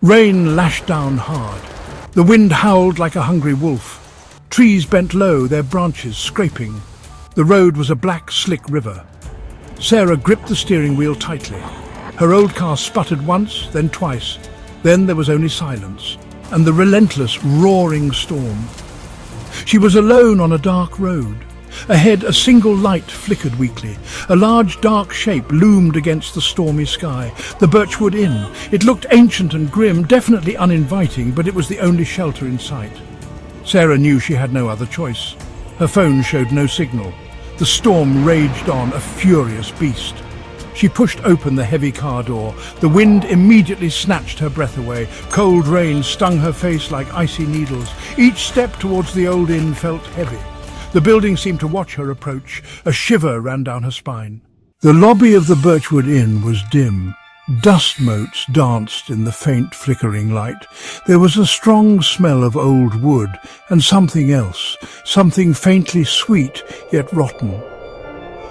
Rain lashed down hard. The wind howled like a hungry wolf. Trees bent low, their branches scraping. The road was a black, slick river. Sarah gripped the steering wheel tightly. Her old car sputtered once, then twice. Then there was only silence, and the relentless, roaring storm. She was alone on a dark road. Ahead, a single light flickered weakly. A large, dark shape loomed against the stormy sky. The Birchwood Inn. It looked ancient and grim, definitely uninviting, but it was the only shelter in sight. Sarah knew she had no other choice. Her phone showed no signal. The storm raged on, a furious beast. She pushed open the heavy car door. The wind immediately snatched her breath away. Cold rain stung her face like icy needles. Each step towards the old inn felt heavy. The building seemed to watch her approach. A shiver ran down her spine. The lobby of the Birchwood Inn was dim. Dust motes danced in the faint flickering light. There was a strong smell of old wood and something else, something faintly sweet yet rotten.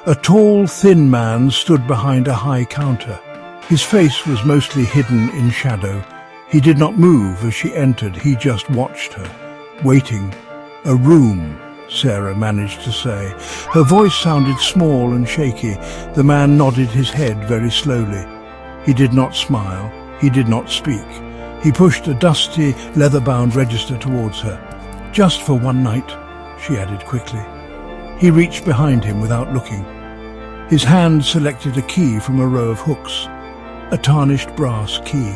A tall, thin man stood behind a high counter. His face was mostly hidden in shadow. He did not move as she entered. He just watched her, waiting. "A room," Sarah managed to say. Her voice sounded small and shaky. The man nodded his head very slowly. He did not smile. He did not speak. He pushed a dusty, leather-bound register towards her. "Just for one night," she added quickly. He reached behind him without looking. His hand selected a key from a row of hooks, a tarnished brass key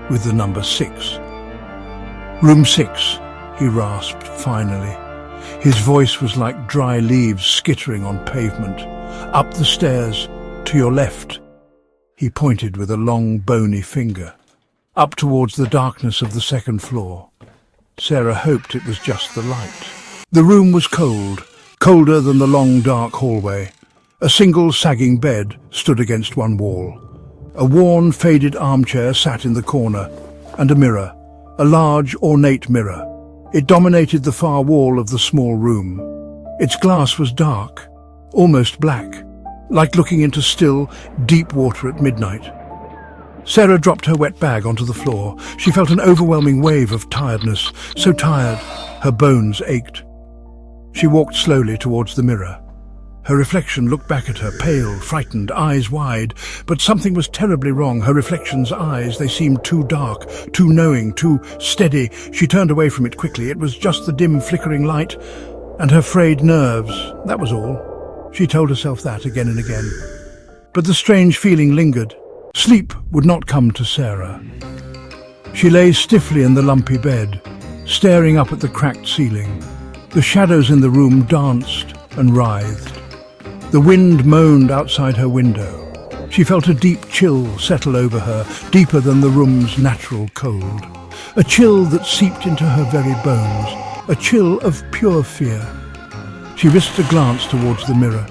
with the number 6. "Room 6, he rasped finally. His voice was like dry leaves skittering on pavement. "Up the stairs, to your left." He pointed with a long, bony finger, up towards the darkness of the second floor. Sarah hoped it was just the light. The room was cold, colder than the long, dark hallway. A single sagging bed stood against one wall. A worn, faded armchair sat in the corner, and a mirror, a large, ornate mirror. It dominated the far wall of the small room. Its glass was dark, almost black, like looking into still, deep water at midnight. Sarah dropped her wet bag onto the floor. She felt an overwhelming wave of tiredness, so tired, her bones ached. She walked slowly towards the mirror. Her reflection looked back at her, pale, frightened, eyes wide, but something was terribly wrong. Her reflection's eyes, they seemed too dark, too knowing, too steady. She turned away from it quickly. It was just the dim, flickering light and her frayed nerves, that was all. She told herself that again and again. But the strange feeling lingered. Sleep would not come to Sarah. She lay stiffly in the lumpy bed, staring up at the cracked ceiling. The shadows in the room danced and writhed. The wind moaned outside her window. She felt a deep chill settle over her, deeper than the room's natural cold. A chill that seeped into her very bones, a chill of pure fear. She risked a glance towards the mirror.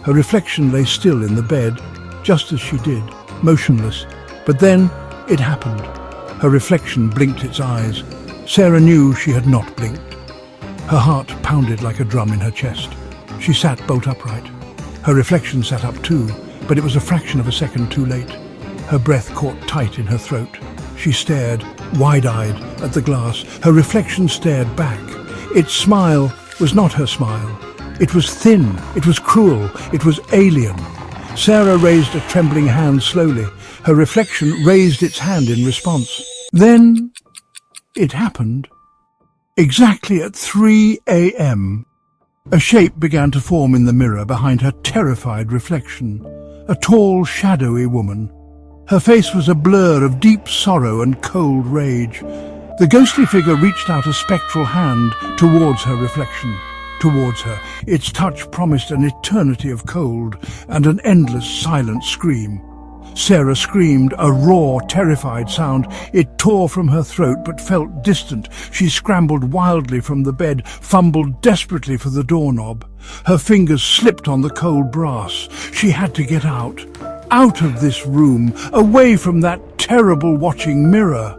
Her reflection lay still in the bed, just as she did, motionless. But then it happened. Her reflection blinked its eyes. Sarah knew she had not blinked. Her heart pounded like a drum in her chest. She sat bolt upright. Her reflection sat up too, but it was a fraction of a second too late. Her breath caught tight in her throat. She stared, wide-eyed, at the glass. Her reflection stared back. Its smile was not her smile. It was thin, it was cruel, it was alien. Sarah raised a trembling hand slowly. Her reflection raised its hand in response. Then it happened. Exactly at 3 a.m., a shape began to form in the mirror behind her terrified reflection. A tall, shadowy woman. Her face was a blur of deep sorrow and cold rage. The ghostly figure reached out a spectral hand towards her reflection, towards her. Its touch promised an eternity of cold and an endless silent scream. Sarah screamed, a raw, terrified sound. It tore from her throat but felt distant. She scrambled wildly from the bed, fumbled desperately for the doorknob. Her fingers slipped on the cold brass. She had to get out of this room, away from that terrible watching mirror.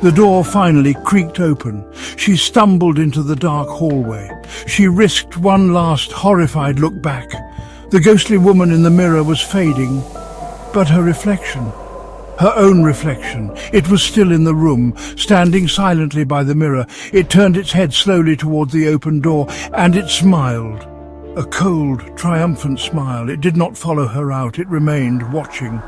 The door finally creaked open. She stumbled into the dark hallway. She risked one last horrified look back. The ghostly woman in the mirror was fading, but her reflection, Her own reflection. It was still in the room, standing silently by the mirror. It turned its head slowly toward the open door, and it smiled. A cold, triumphant smile. It did not follow her out. It remained, watching.